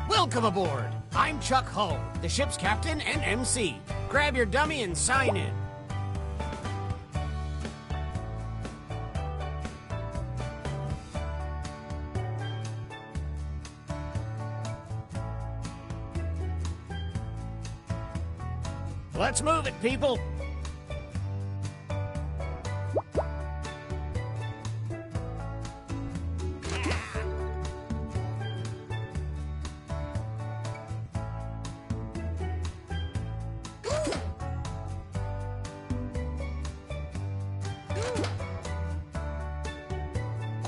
Welcome aboard! I'm Chuck Hull, the ship's captain and MC. Grab your dummy and sign in. Let's move it, people!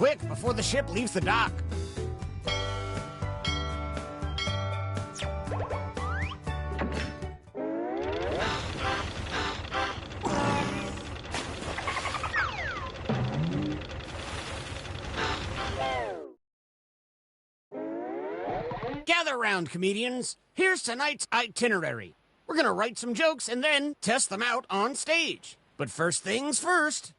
Quick, before the ship leaves the dock. Gather round, comedians. Here's tonight's itinerary. We're gonna write some jokes and then test them out on stage. But first things first.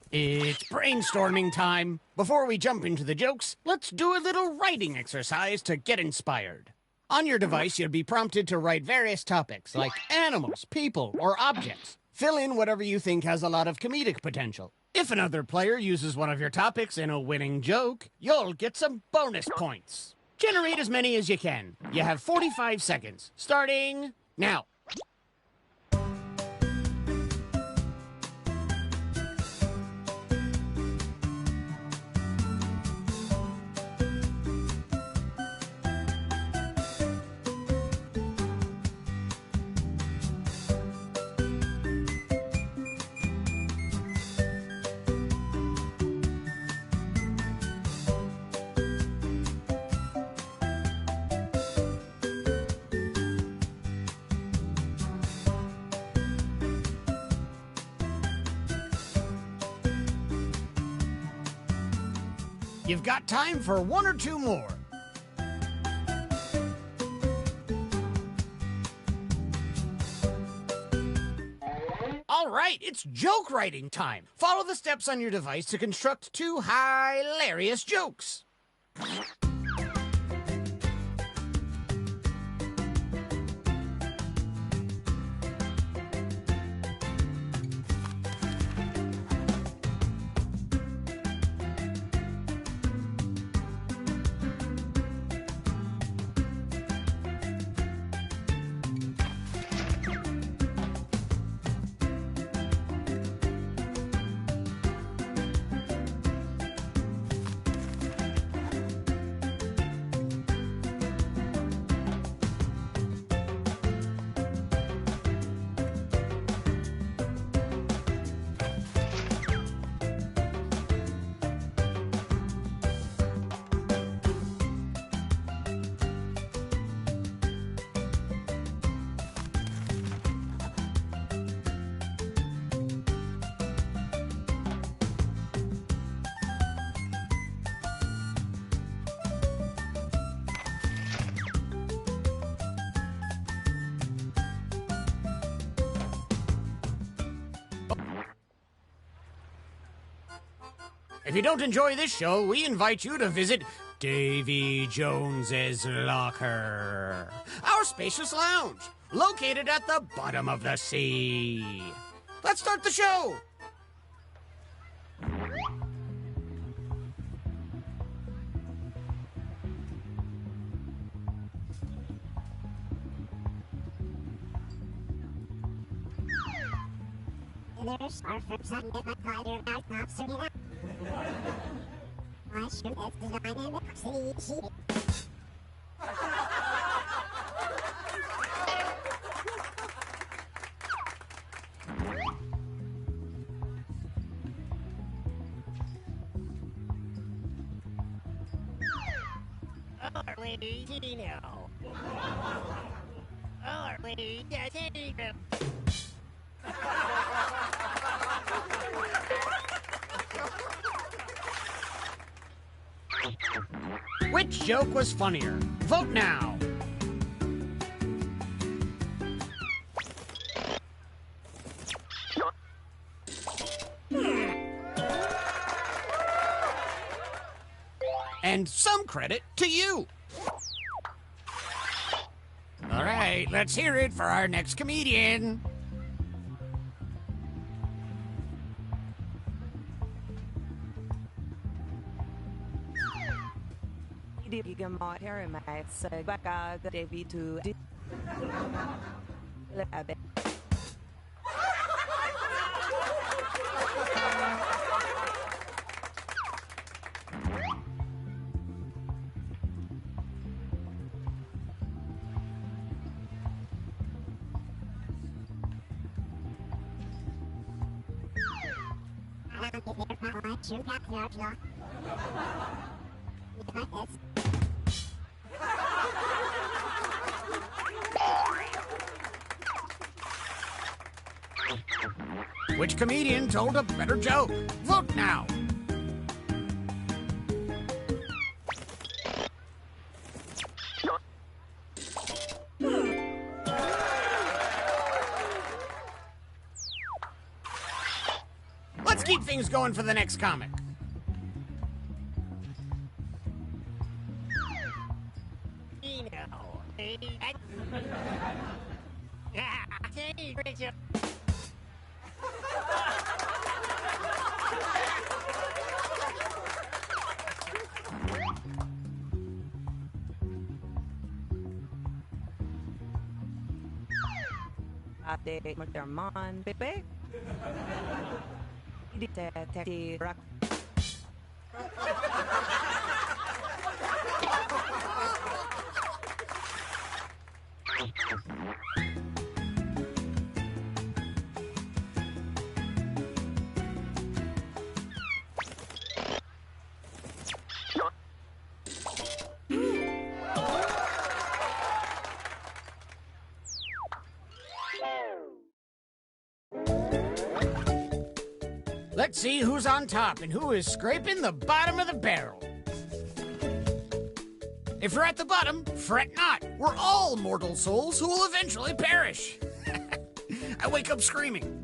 It's brainstorming time. Before we jump into the jokes, let's do a little writing exercise to get inspired. On your device, you'll be prompted to write various topics like animals, people, or objects. Fill in whatever you think has a lot of comedic potential. If another player uses one of your topics in a winning joke, you'll get some bonus points. Generate as many as you can. You have 45 seconds, starting now. You've got time for one or two more. All right, it's joke writing time. Follow the steps on your device to construct two hilarious jokes. If you don't enjoy this show, we invite you to visit Davy Jones's Locker, our spacious lounge, located at the bottom of the sea. Let's start the show. Which joke was funnier? Vote now. And some credit to you. All right, let's hear it for our next comedian. Which comedian told a better joke? Vote now. Let's keep things going for the next comic. Let's see who's on top and who is scraping the bottom of the barrel. If you're at the bottom, fret not. We're all mortal souls who will eventually perish. I wake up screaming.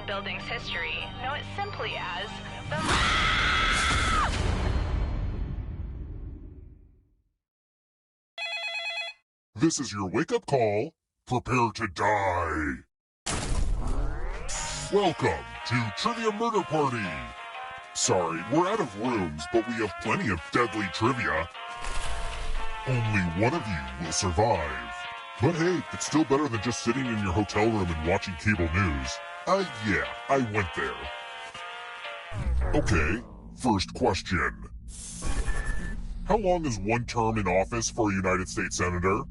building's history. Know it simply as the... This is your wake-up call. Prepare to die. Welcome to Trivia Murder Party! Sorry, we're out of rooms, but we have plenty of deadly trivia. Only one of you will survive. But hey, it's still better than just sitting in your hotel room and watching cable news. Yeah, I went there. Okay, first question. How long is one term in office for a United States Senator?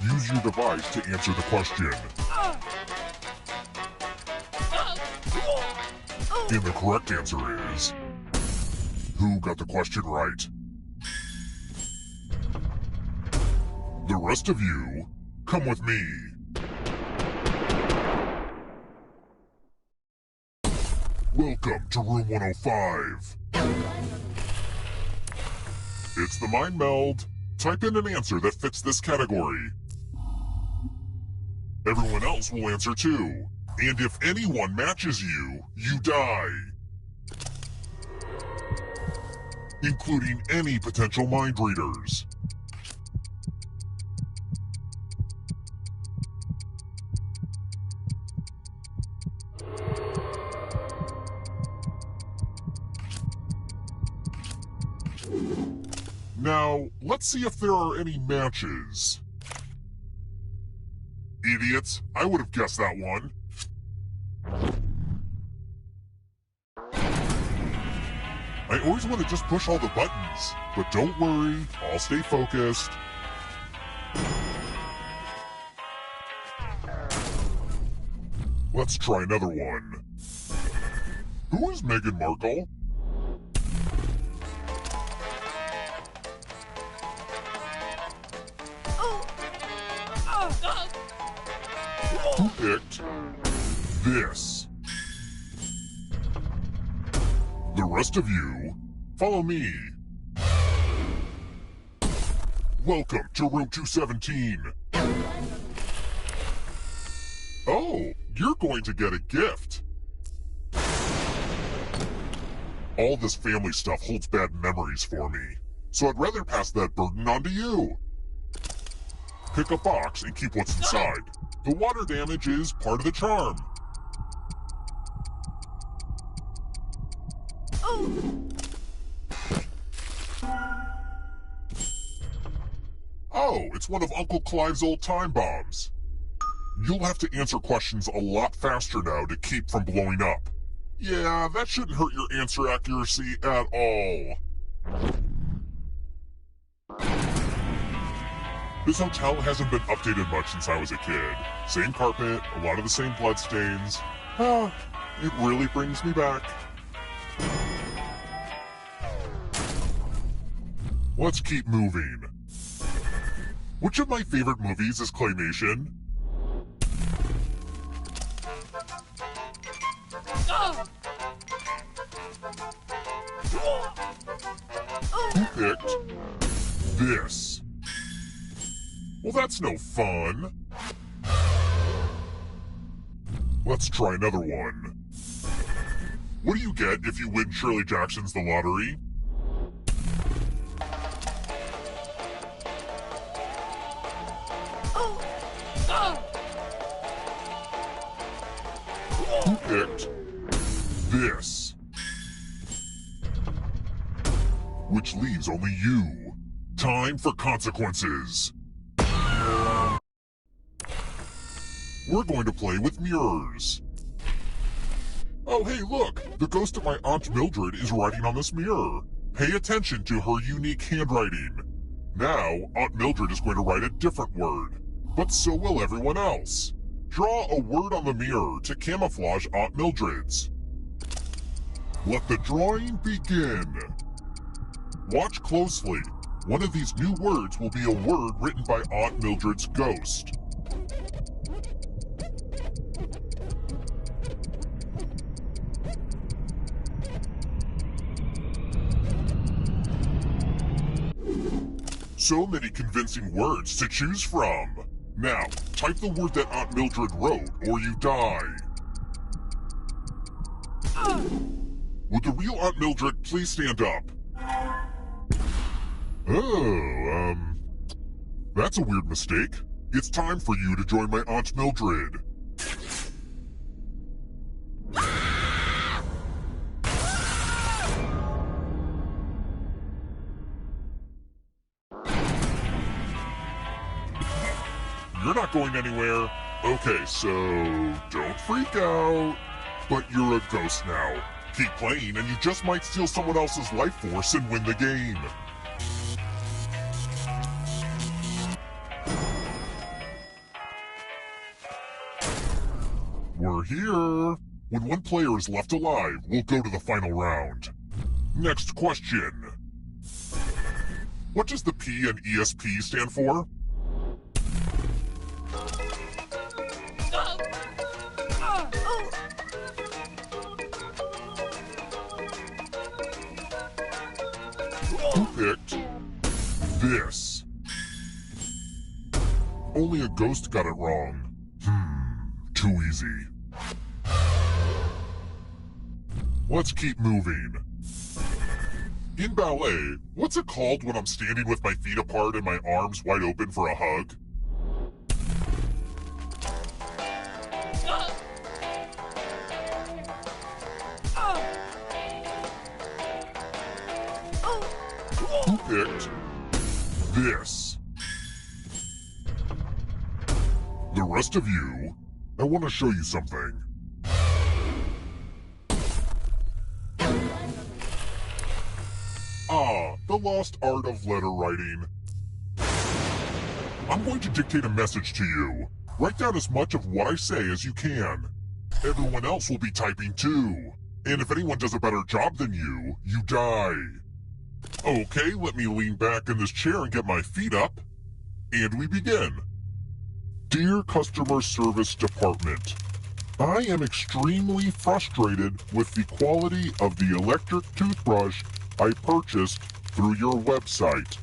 Use your device to answer the question. And the correct answer is... Who got the question right? The rest of you, come with me. Welcome to room 105. It's the mind meld. Type in an answer that fits this category. Everyone else will answer too. And if anyone matches you, you die. Including any potential mind readers. Now, let's see if there are any matches. Idiots, I would have guessed that one. I always want to just push all the buttons, but don't worry, I'll stay focused. Let's try another one. Who is Meghan Markle? Who picked this? The rest of you, follow me. Welcome to room 217. Oh, you're going to get a gift. All this family stuff holds bad memories for me, so I'd rather pass that burden on to you. Pick a box and keep what's inside. The water damage is part of the charm. Oh, it's one of Uncle Clive's old time bombs. You'll have to answer questions a lot faster now to keep from blowing up. Yeah, that shouldn't hurt your answer accuracy at all. This hotel hasn't been updated much since I was a kid. Same carpet, a lot of the same bloodstains. It really brings me back. Let's keep moving. Which of my favorite movies is claymation? Who picked this? Well, that's no fun. Let's try another one. What do you get if you win Shirley Jackson's The Lottery? Who picked this? Which leaves only you. Time for consequences. We're going to play with mirrors. Oh, hey, look! The ghost of my Aunt Mildred is writing on this mirror. Pay attention to her unique handwriting. Now, Aunt Mildred is going to write a different word, but so will everyone else. Draw a word on the mirror to camouflage Aunt Mildred's. Let the drawing begin. Watch closely. One of these new words will be a word written by Aunt Mildred's ghost. So many convincing words to choose from. Now, type the word that Aunt Mildred wrote, or you die. Would the real Aunt Mildred please stand up? Oh, that's a weird mistake. It's time for you to join my Aunt Mildred. You're not going anywhere. Okay, so don't freak out. But you're a ghost now. Keep playing and you just might steal someone else's life force and win the game. We're here. When one player is left alive, we'll go to the final round. Next question. What does the P in ESP stand for? Who picked this? Only a ghost got it wrong. Too easy. Let's keep moving. In ballet, what's it called when I'm standing with my feet apart and my arms wide open for a hug? Who picked this? The rest of you, I want to show you something. The lost art of letter writing. I'm going to dictate a message to you. Write down as much of what I say as you can. Everyone else will be typing too. And if anyone does a better job than you, you die. Okay, let me lean back in this chair and get my feet up. And we begin. Dear Customer Service Department, I am extremely frustrated with the quality of the electric toothbrush I purchased through your website.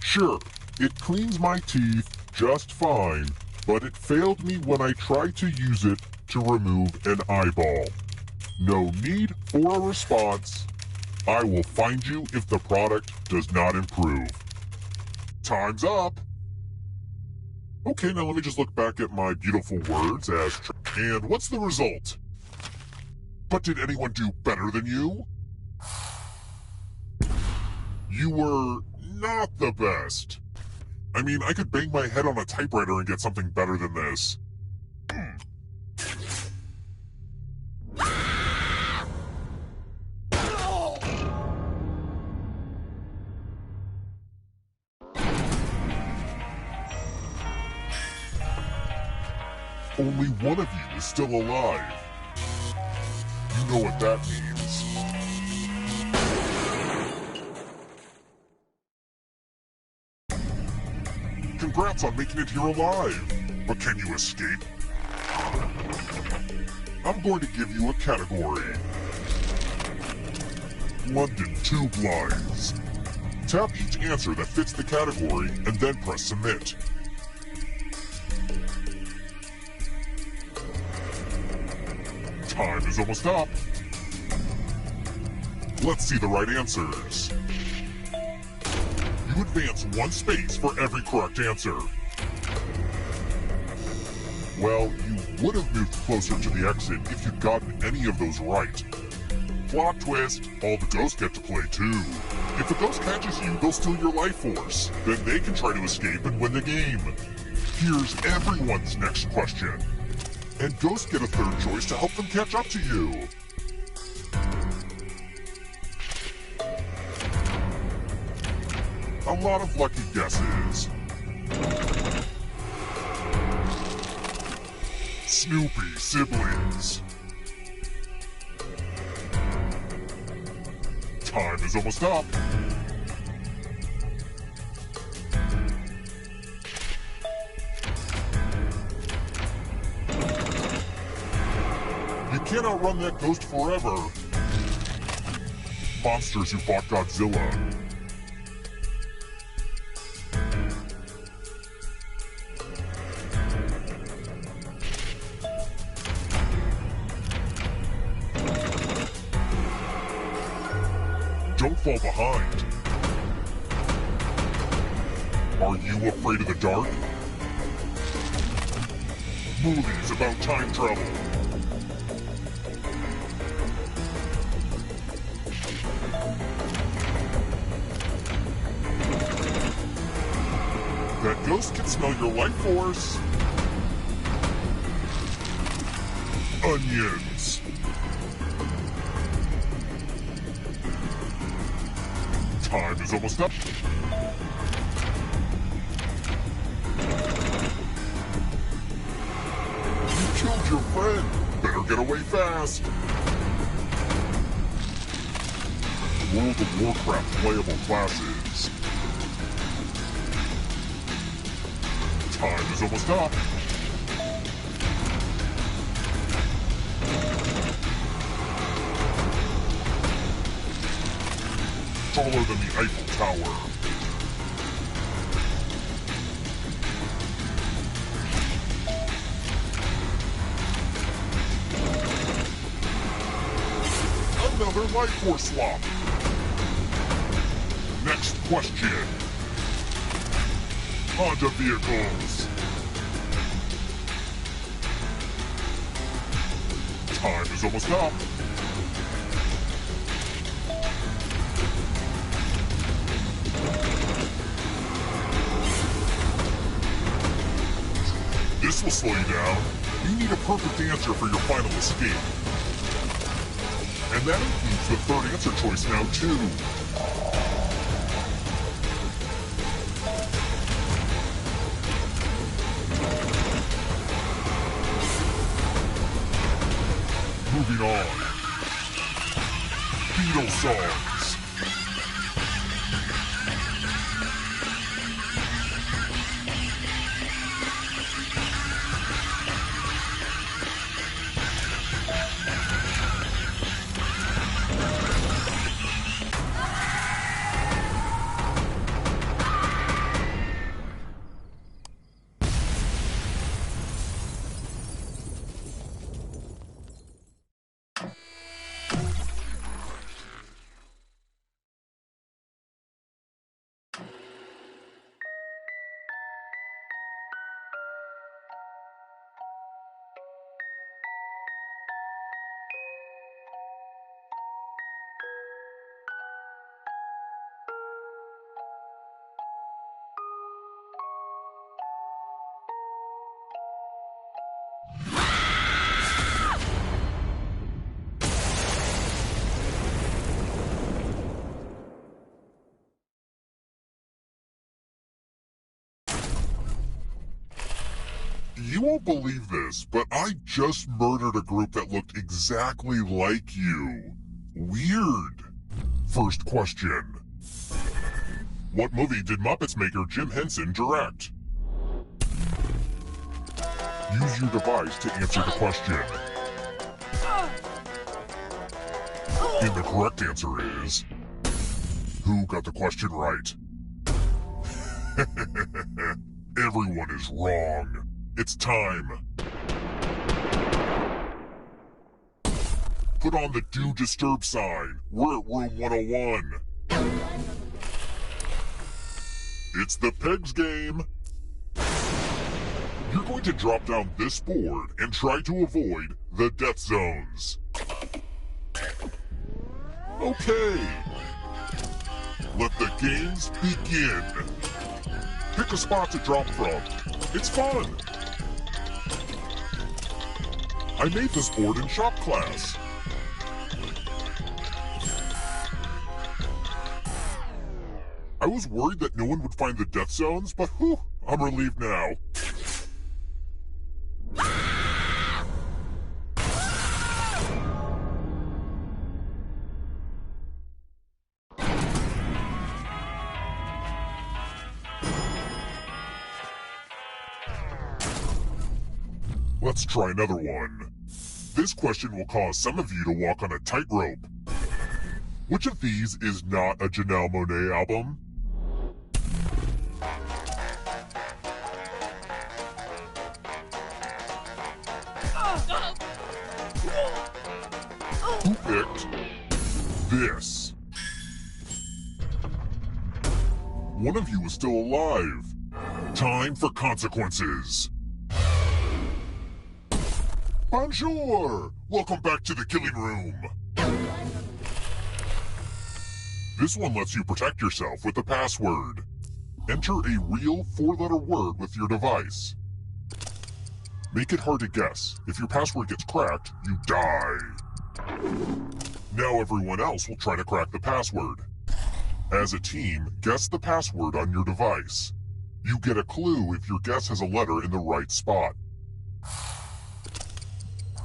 Sure, it cleans my teeth just fine, but it failed me when I tried to use it to remove an eyeball. No need for a response. I will find you if the product does not improve. Time's up. Okay, now let me just look back at my beautiful words and what's the result? But did anyone do better than you? You were not the best. I mean, I could bang my head on a typewriter and get something better than this. Only one of you is still alive. You know what that means. Congrats on making it here alive. But can you escape? I'm going to give you a category. London Tube Lines. Tap each answer that fits the category and then press submit. Time is almost up. Let's see the right answers. You advance 1 space for every correct answer. Well, you would have moved closer to the exit if you'd gotten any of those right. Plot twist, all the ghosts get to play too. If the ghost catches you, they'll steal your life force. Then they can try to escape and win the game. Here's everyone's next question. And ghosts get a third choice to help them catch up to you. A lot of lucky guesses. Snoopy siblings. Time is almost up. You can't outrun that ghost forever. Monsters who fought Godzilla. Don't fall behind. Are you afraid of the dark? Movies about time travel. That ghost can smell your life force. onions. Time is almost up. You killed your friend. Better get away fast. World of Warcraft playable classes. Time is almost up. Taller than the Eiffel Tower. Another life force swap. Next question. Honda vehicles. Time is almost up. This will slow you down. You need a perfect answer for your final escape. And that includes the third answer choice now, too. Moving on. Beatles songs. You won't believe this, but I just murdered a group that looked exactly like you. Weird. First question. What movie did Muppets maker Jim Henson direct? Use your device to answer the question. And the correct answer is... Who got the question right? Everyone is wrong. It's time. Put on the Do Disturb sign. We're at room 101. It's the Pegs game. You're going to drop down this board and try to avoid the death zones. Okay. Let the games begin. Pick a spot to drop from. It's fun. I made this board in shop class. I was worried that no one would find the death zones, but whew, I'm relieved now. Let's try another one. This question will cause some of you to walk on a tightrope. Which of these is not a Janelle Monáe album? Who picked this? One of you is still alive. Time for consequences. Bonjour! Welcome back to the killing room. This one lets you protect yourself with a password. Enter a real 4-letter word with your device. Make it hard to guess. If your password gets cracked, you die. Now everyone else will try to crack the password. As a team, guess the password on your device. You get a clue if your guess has a letter in the right spot.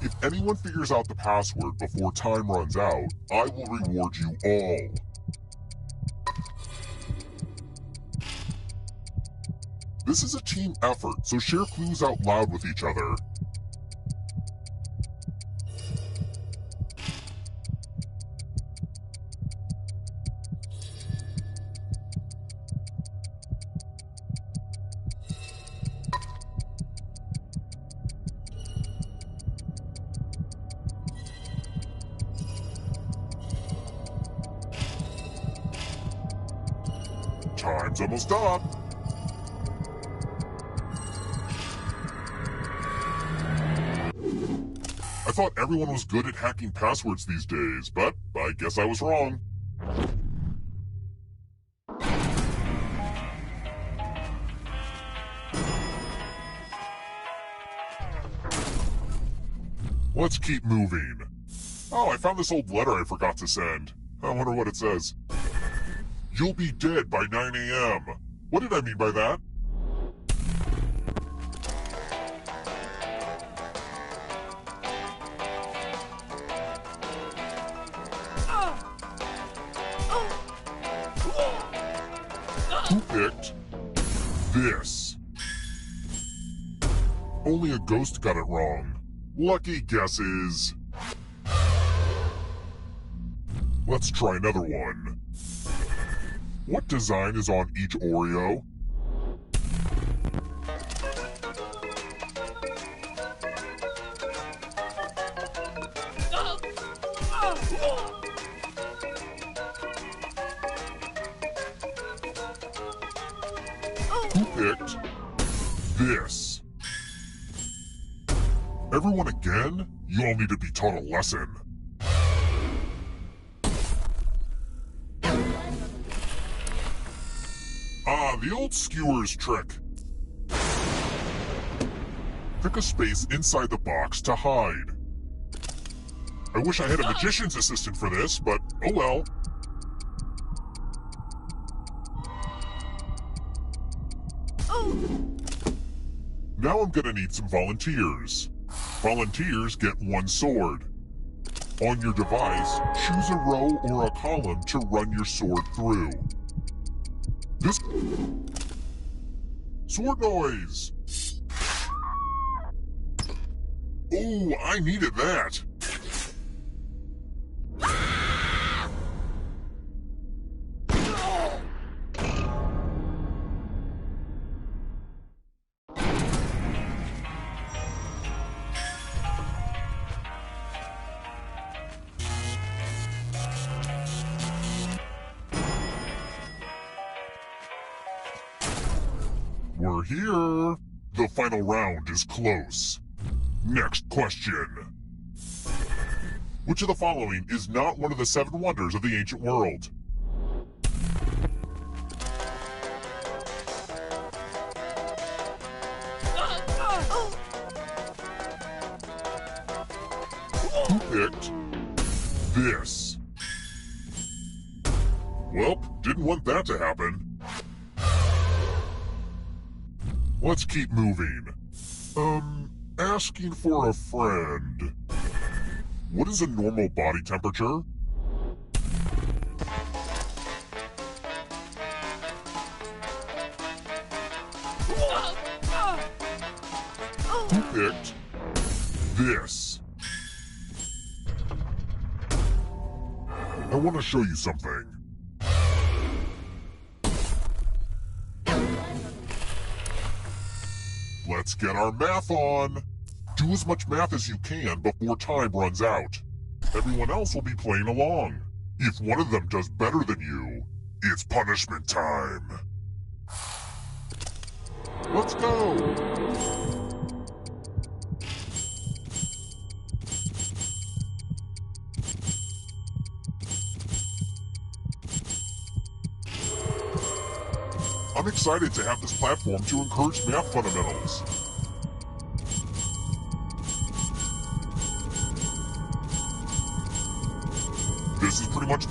If anyone figures out the password before time runs out, I will reward you all. This is a team effort, so share clues out loud with each other. Time's almost up. I thought everyone was good at hacking passwords these days, but I guess I was wrong. Let's keep moving. Oh, I found this old letter I forgot to send. I wonder what it says. You'll be dead by 9 a.m. What did I mean by that? Who picked this? Only a ghost got it wrong. Lucky guesses. Let's try another one. What design is on each Oreo? Who picked this? Everyone again? You all need to be taught a lesson. Ah, the old skewers trick. Pick a space inside the box to hide. I wish I had a magician's assistant for this, but oh well. Now I'm gonna need some volunteers. Volunteers get one sword. On your device, choose a row or a column to run your sword through. This sword noise! Oh, I needed that! We're here. The final round is close. Next question. Which of the following is not one of the 7 wonders of the ancient world? Who picked this? Well, didn't want that to happen. Let's keep moving. Asking for a friend. What is a normal body temperature? Who picked this? I want to show you something. Let's get our math on. Do as much math as you can before time runs out. Everyone else will be playing along. If one of them does better than you, it's punishment time. Let's go! I'm excited to have this platform to encourage math fundamentals.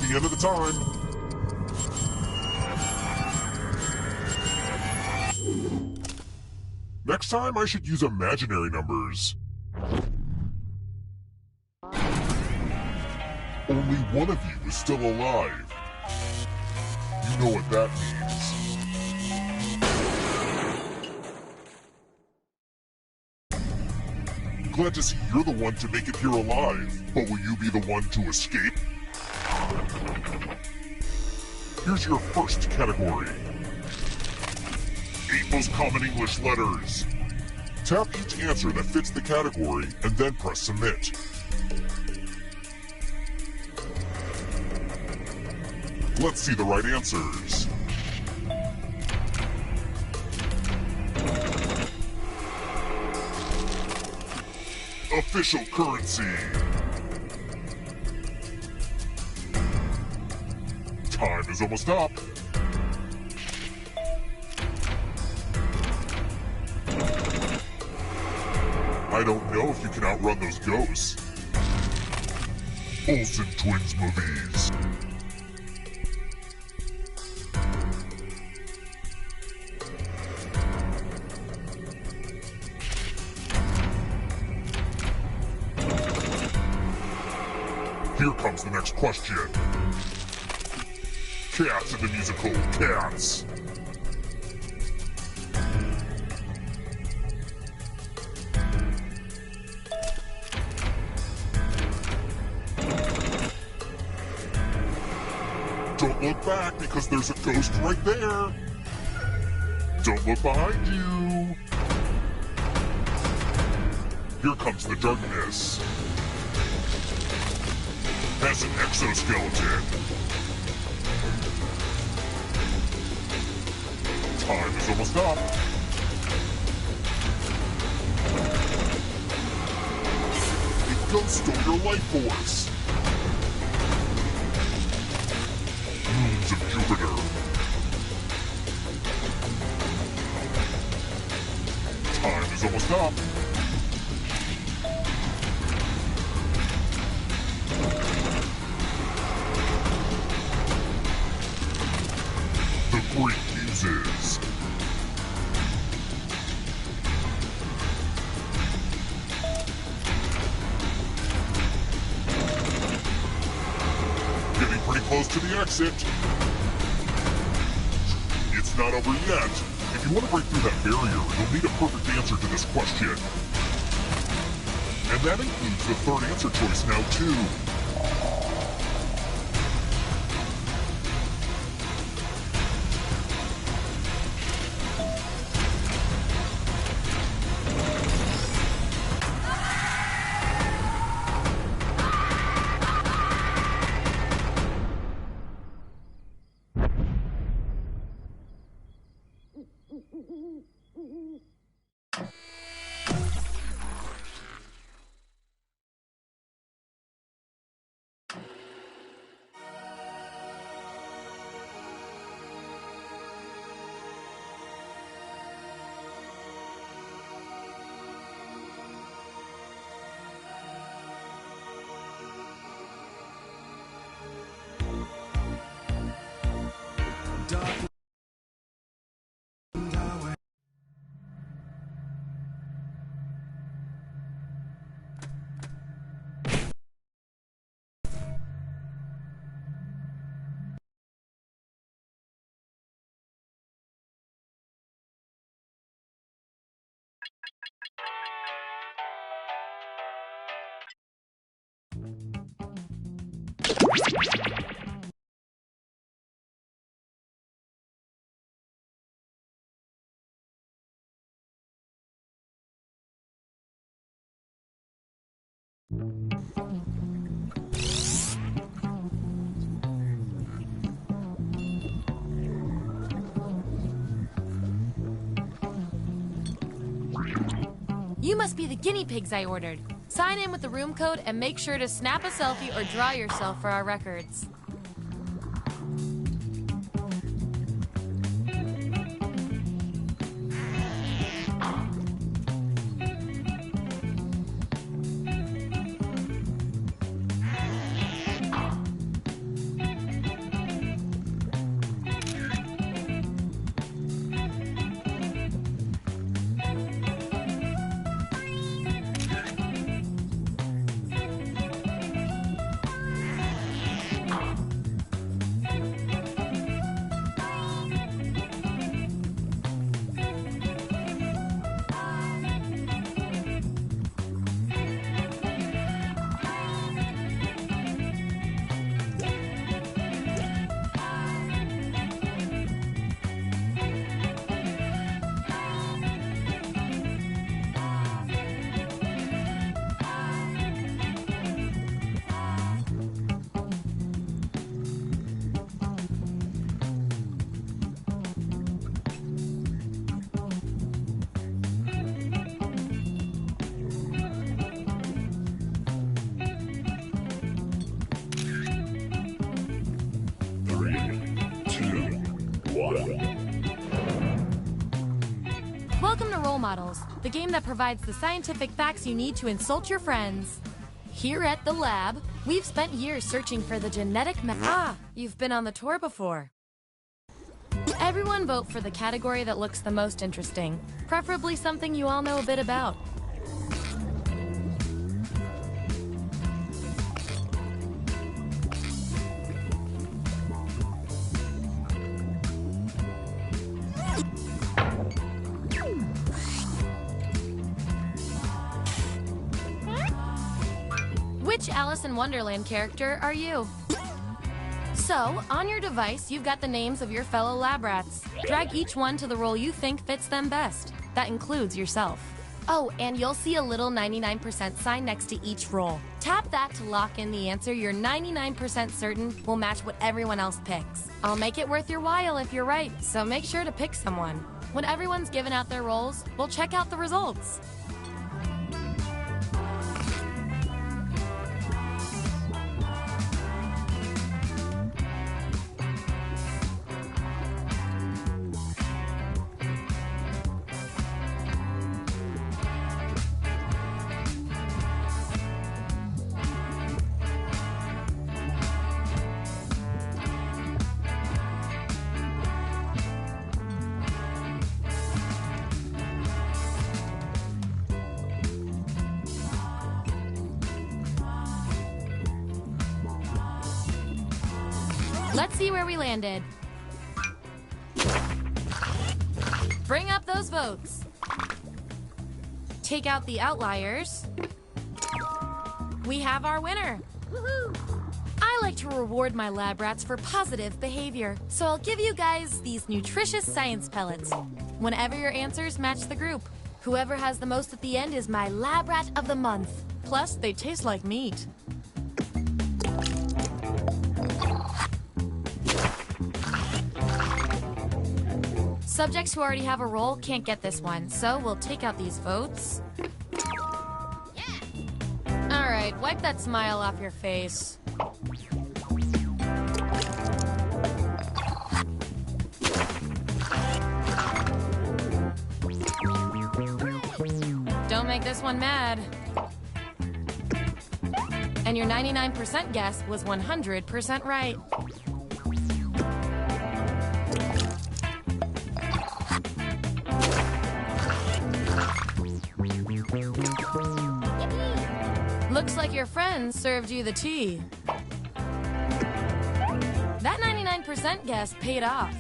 the end of the time. Next time, I should use imaginary numbers. Only one of you is still alive. You know what that means. Glad to see you're the one to make it here alive, but will you be the one to escape? Here's your first category. 8 most common English letters. Tap each answer that fits the category and then press submit. Let's see the right answers. Official currency. Time is almost up. I don't know if you can outrun those ghosts. Olsen Twins movies. Here comes the next question. Cats in the musical Cats. Don't look back because there's a ghost right there. Don't look behind you. Here comes the darkness. Has an exoskeleton. Time is almost up. A ghost stole your life force. Moons of Jupiter. Time is almost up. The Great Muses. Getting pretty close to the exit. It's not over yet. If you want to break through that barrier, you'll need a perfect answer to this question. And that includes the third answer choice now, too. You must be the guinea pigs I ordered. Sign in with the room code and make sure to snap a selfie or draw yourself for our records. Welcome to Role Models, the game that provides the scientific facts you need to insult your friends. Here at the lab, we've spent years searching for the genetic you've been on the tour before. Everyone vote for the category that looks the most interesting, preferably something you all know a bit about. Which Alice in Wonderland character are you? So, on your device, you've got the names of your fellow lab rats. Drag each one to the role you think fits them best. That includes yourself. Oh, and you'll see a little 99% sign next to each role. Tap that to lock in the answer you're 99% certain will match what everyone else picks. I'll make it worth your while if you're right, so make sure to pick someone. When everyone's given out their roles, we'll check out the results. Let's see where we landed. Bring up those votes. Take out the outliers. We have our winner. Woohoo! I like to reward my lab rats for positive behavior, so I'll give you guys these nutritious science pellets whenever your answers match the group. Whoever has the most at the end is my lab rat of the month. Plus, they taste like meat. Subjects who already have a role can't get this one, so we'll take out these votes. Yeah. All right, wipe that smile off your face. Don't make this one mad. And your 99% guess was 100% right. Looks like your friends served you the tea. That 99% guess paid off.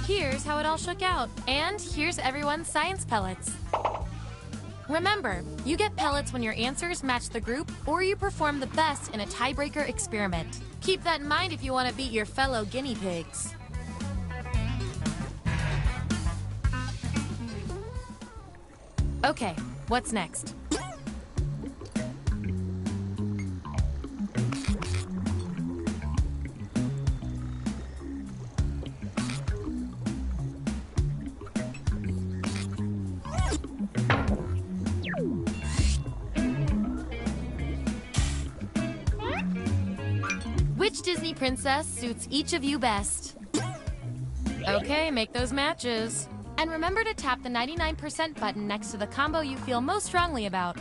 Here's how it all shook out. And here's everyone's science pellets. Remember, you get pellets when your answers match the group or you perform the best in a tiebreaker experiment. Keep that in mind if you want to beat your fellow guinea pigs. Okay, what's next? Which Disney princess suits each of you best? Okay, make those matches. And remember to tap the 99% button next to the combo you feel most strongly about.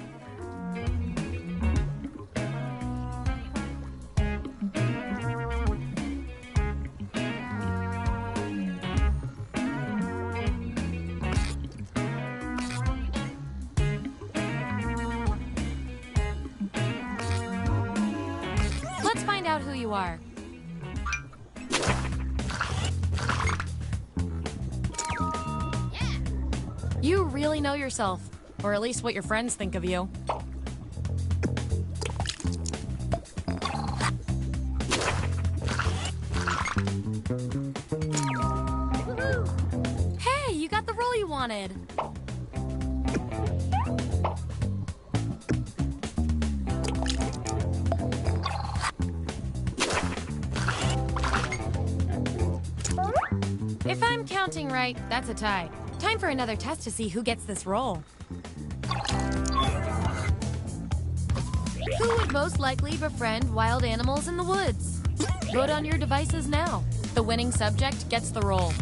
Let's find out who you are. You really know yourself, or at least what your friends think of you. Hey, you got the role you wanted. If I'm counting right, that's a tie. Time for another test to see who gets this role. most likely befriend wild animals in the woods? Vote on your devices now. The winning subject gets the role.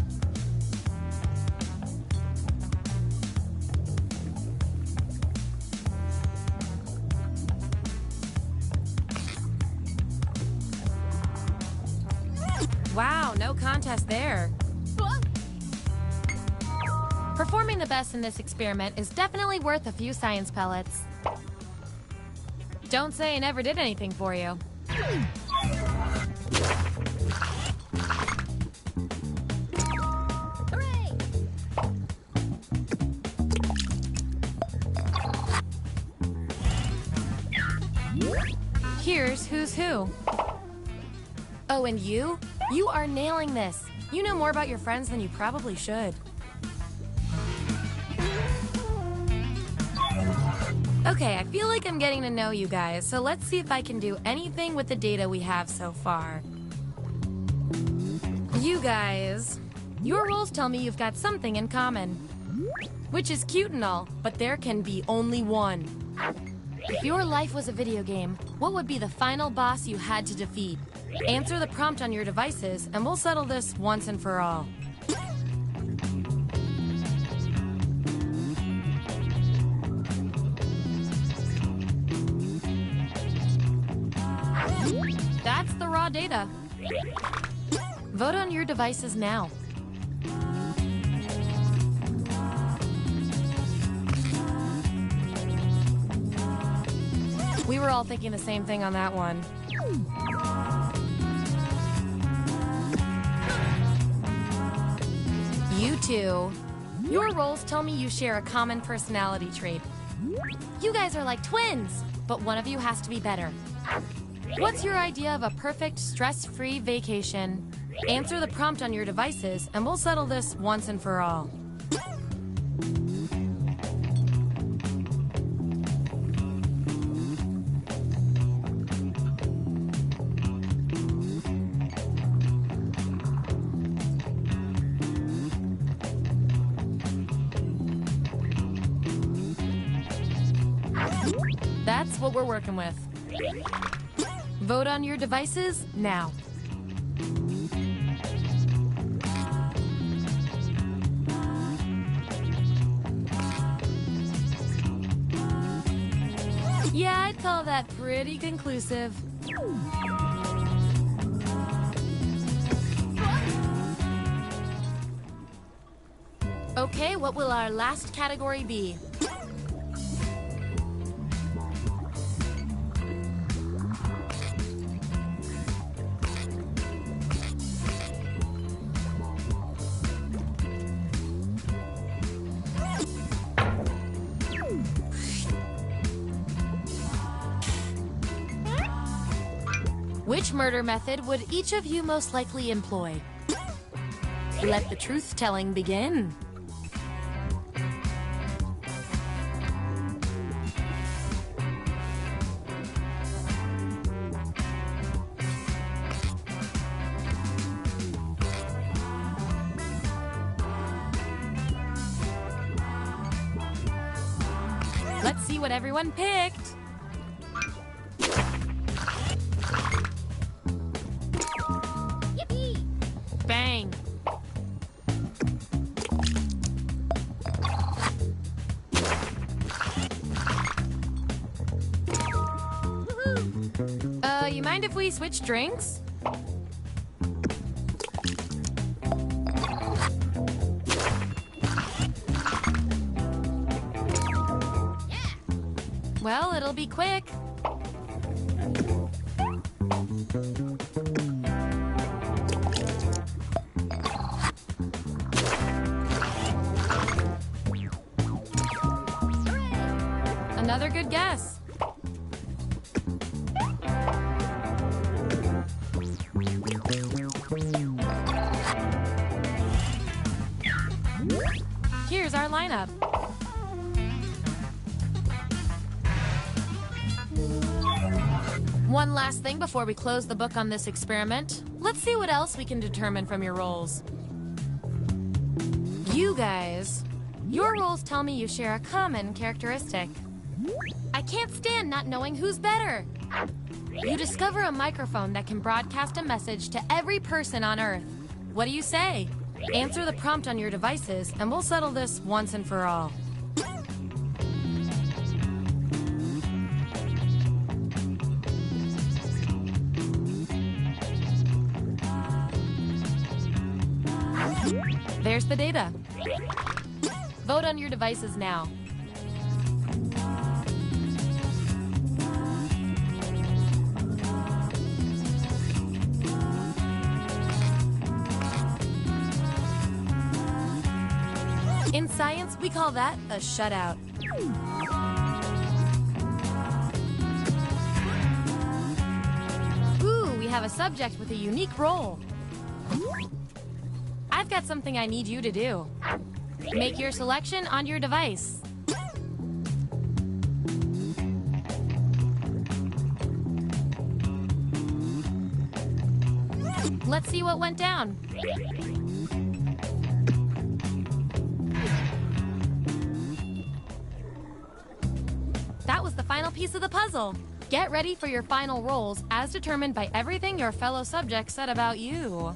Wow, no contest there. Performing the best in this experiment is definitely worth a few science pellets. Don't say I never did anything for you. Hooray! Here's who's who. Oh, and you? You are nailing this. You know more about your friends than you probably should. Okay, I feel like I'm getting to know you guys, so let's see if I can do anything with the data we have so far. You guys, your roles tell me you've got something in common. Which is cute and all, but there can be only one. If your life was a video game, what would be the final boss you had to defeat? Answer the prompt on your devices, and we'll settle this once and for all. That's the raw data. Vote on your devices now. We were all thinking the same thing on that one. You two. Your roles tell me you share a common personality trait. You guys are like twins, but one of you has to be better. What's your idea of a perfect, stress-free vacation? Answer the prompt on your devices, and we'll settle this once and for all. That's what we're working with. Vote on your devices now. Yeah, I'd call that pretty conclusive. Okay, what will our last category be? Which murder method would each of you most likely employ? Let the truth-telling begin. Let's see what everyone picked. Bang! You mind if we switch drinks? Yeah. Well, it'll be quick. Another good guess. Here's our lineup. One last thing before we close the book on this experiment. Let's see what else we can determine from your roles. You guys, your roles tell me you share a common characteristic. I can't stand not knowing who's better. You discover a microphone that can broadcast a message to every person on Earth. What do you say? Answer the prompt on your devices, and we'll settle this once and for all. There's the data. Vote on your devices now. In science, we call that a shutout. Ooh, we have a subject with a unique role. I've got something I need you to do. Make your selection on your device. Let's see what went down. That was the final piece of the puzzle. Get ready for your final roles as determined by everything your fellow subjects said about you.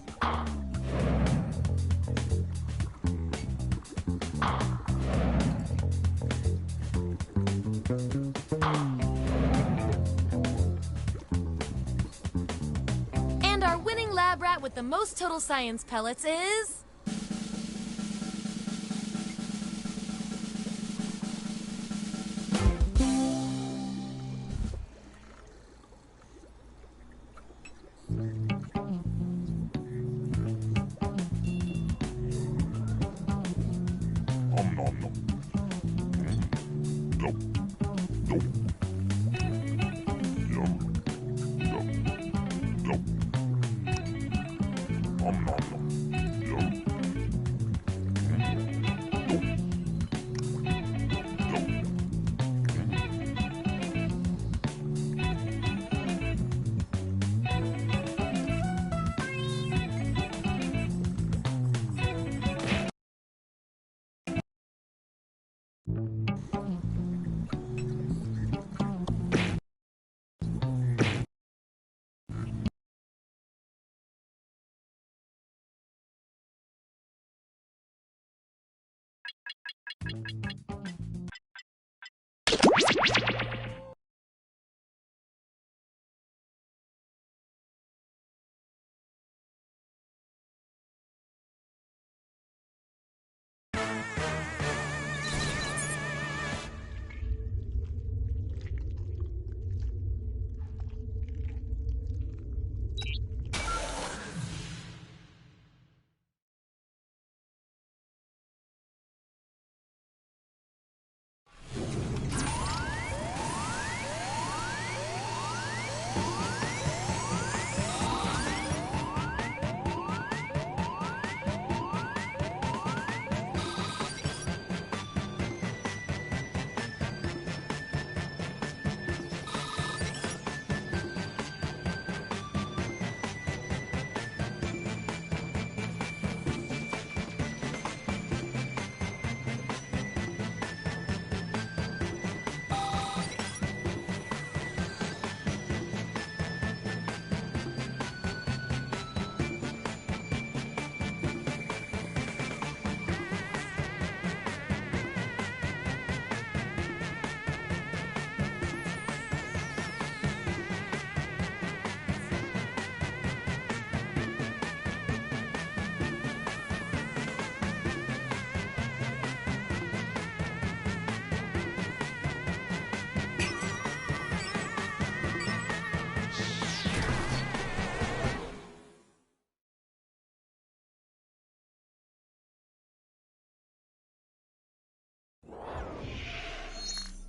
And our winning lab rat with the most total science pellets is...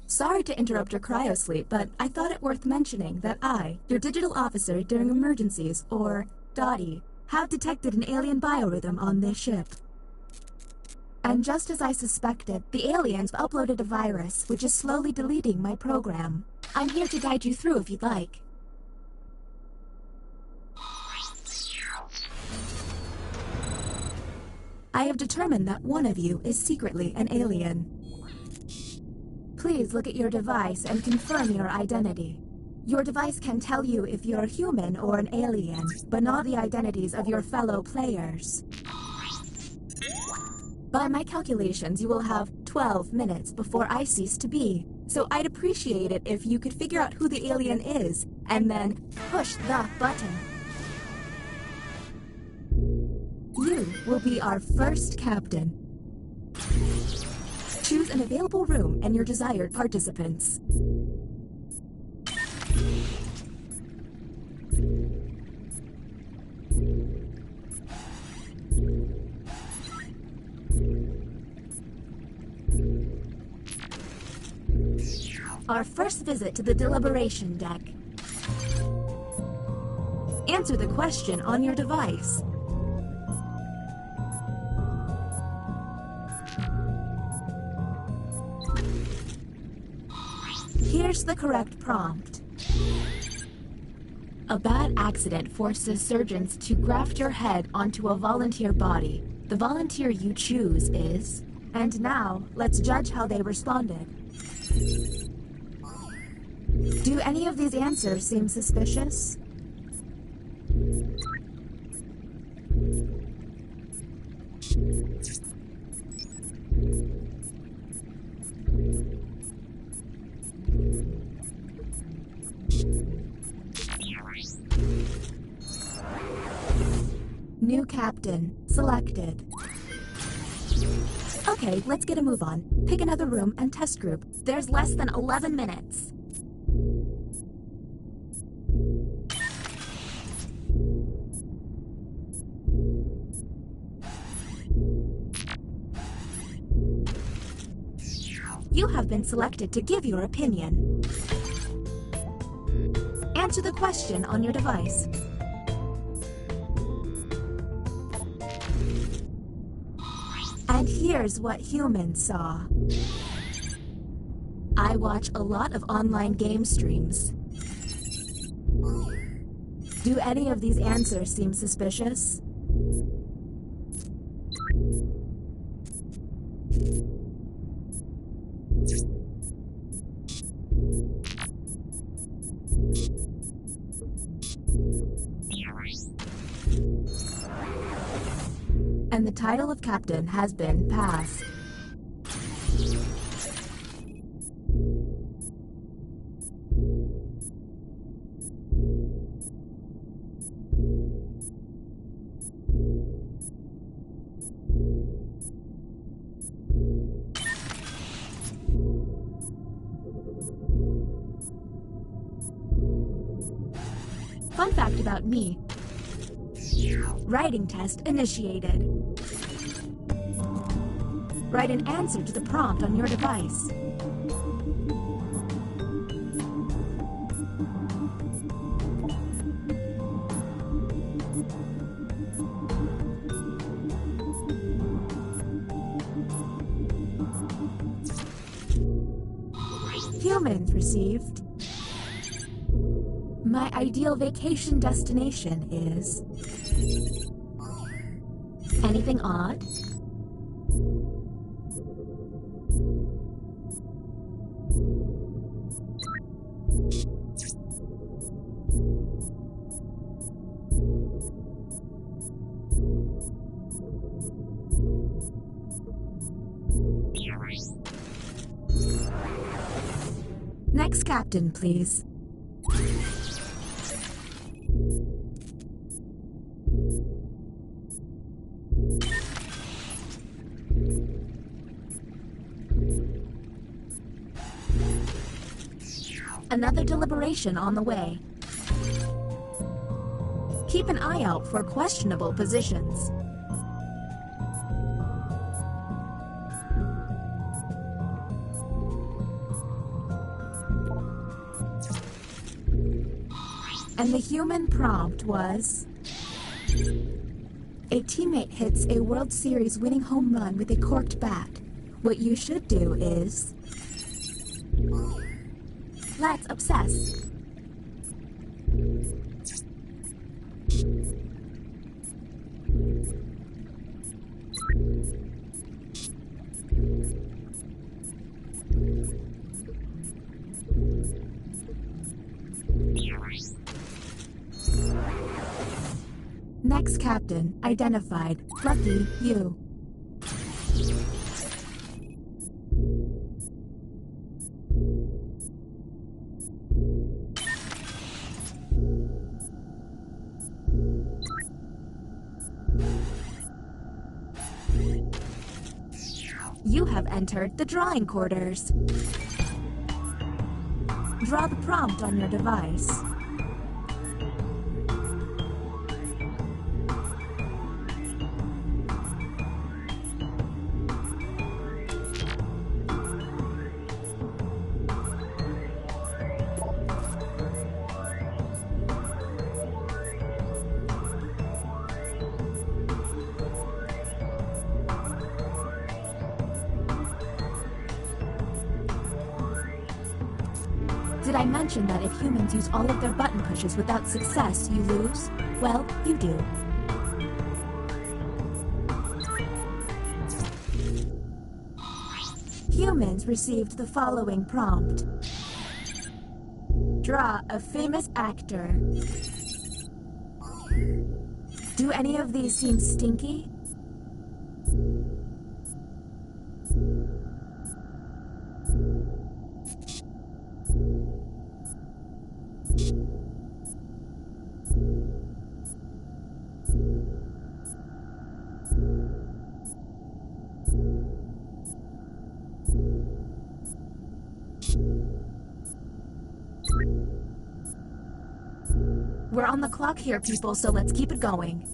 Sorry to interrupt your cryosleep, but I thought it worth mentioning that I, your digital officer during emergencies, or DOTI, have detected an alien biorhythm on this ship. And just as I suspected, the aliens uploaded a virus which is slowly deleting my program. I'm here to guide you through if you'd like. I have determined that one of you is secretly an alien. Please look at your device and confirm your identity. Your device can tell you if you're human or an alien, but not the identities of your fellow players. By my calculations, you will have 12 minutes before I cease to be. So I'd appreciate it if you could figure out who the alien is, and then push the button. You will be our first captain. Choose an available room and your desired participants. Our first visit to the deliberation deck. Answer the question on your device. Here's the correct prompt. A bad accident forces surgeons to graft your head onto a volunteer body. The volunteer you choose is... And now, let's judge how they responded. Do any of these answers seem suspicious? New captain selected. Okay, let's get a move on. Pick another room and test group. There's less than 11 minutes. You have been selected to give your opinion. Answer the question on your device. And here's what humans saw. I watch a lot of online game streams. Do any of these answers seem suspicious? And the title of captain has been passed. Fun fact about me. Writing test initiated. Write an answer to the prompt on your device. Humans received. My ideal vacation destination is... Anything odd? Next captain, please. Another deliberation on the way. Keep an eye out for questionable positions. And the human prompt was... A teammate hits a World Series winning home run with a corked bat. What you should do is... Let's obsess. Next captain, identified. Lucky you. You have entered the drawing quarters. Draw the prompt on your device. Did I mention that if humans use all of their button pushes without success, you lose? Well, you do. Humans received the following prompt. Draw a famous actor. Do any of these seem stinky? We're on the clock here, people, so let's keep it going.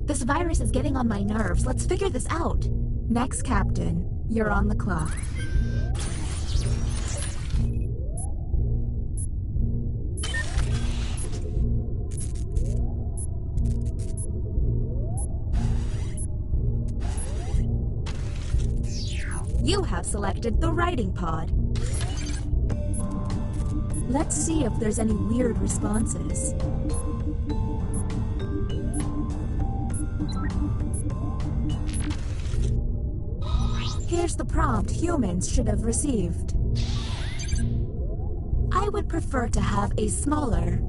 This virus is getting on my nerves. Let's figure this out. Next captain, you're on the clock. You have selected the writing pod. Let's see if there's any weird responses. Here's the prompt humans should have received. I would prefer to have a smaller...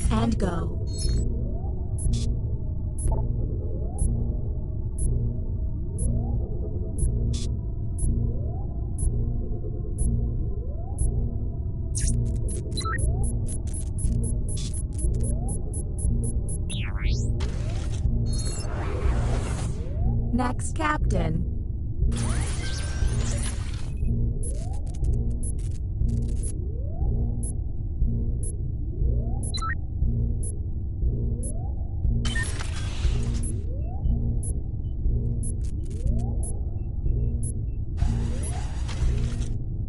And go. Next captain.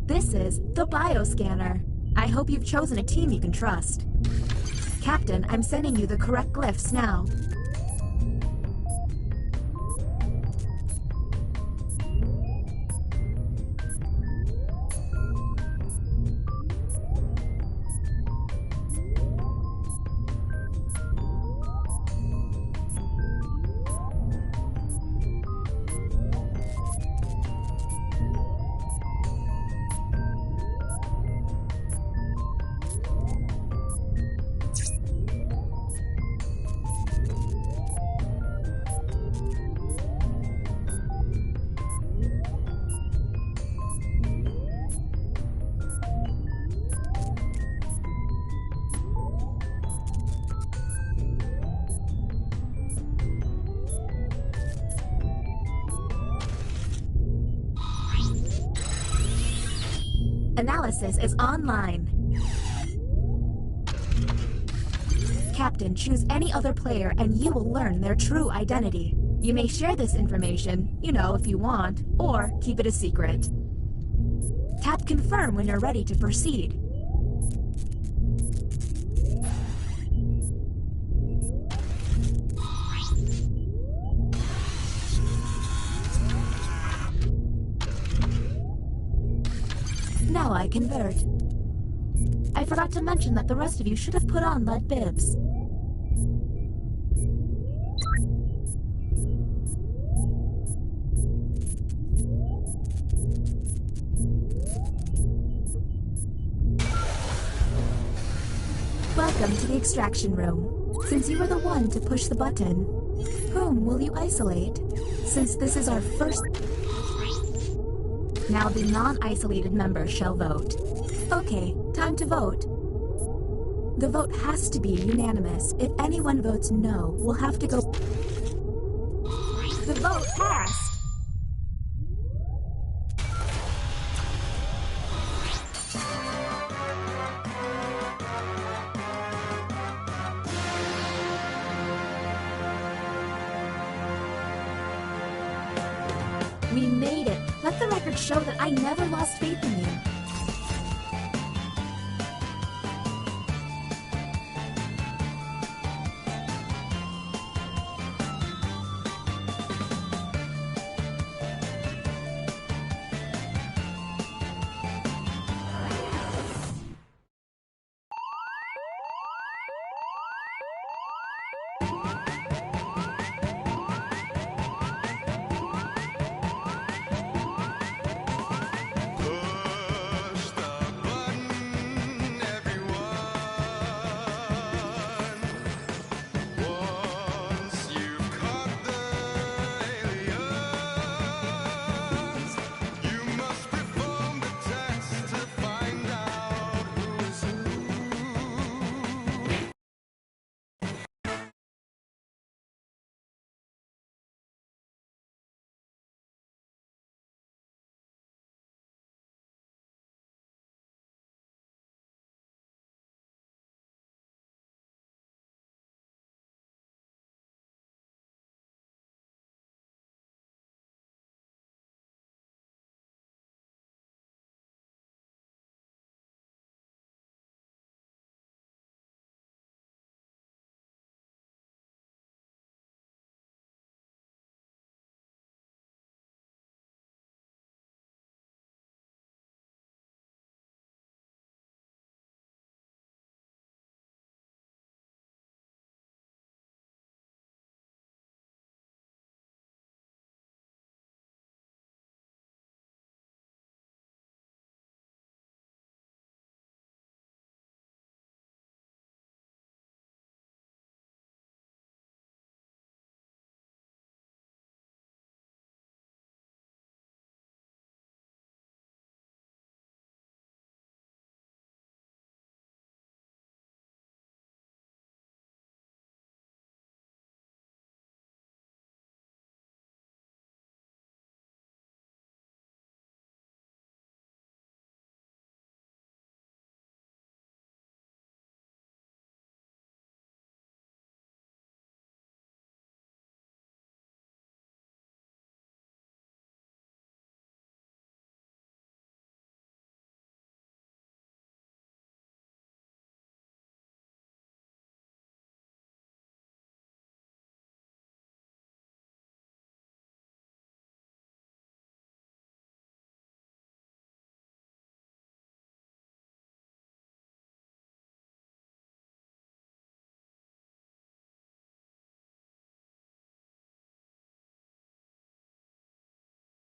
This is the bioscanner. I hope you've chosen a team you can trust. Captain, I'm sending you the correct glyphs now. Analysis is online. Captain, choose any other player and you will learn their true identity. You may share this information, if you want, or keep it a secret. Tap confirm when you're ready to proceed. Now I convert. I forgot to mention that the rest of you should have put on lead bibs. Welcome to the extraction room. Since you were the one to push the button, whom will you isolate? Since this is our first... Now the non-isolated members shall vote. Okay, time to vote. The vote has to be unanimous. If anyone votes no, we'll have to go... The vote passed! We made it. Let the record show that I never lost faith in you.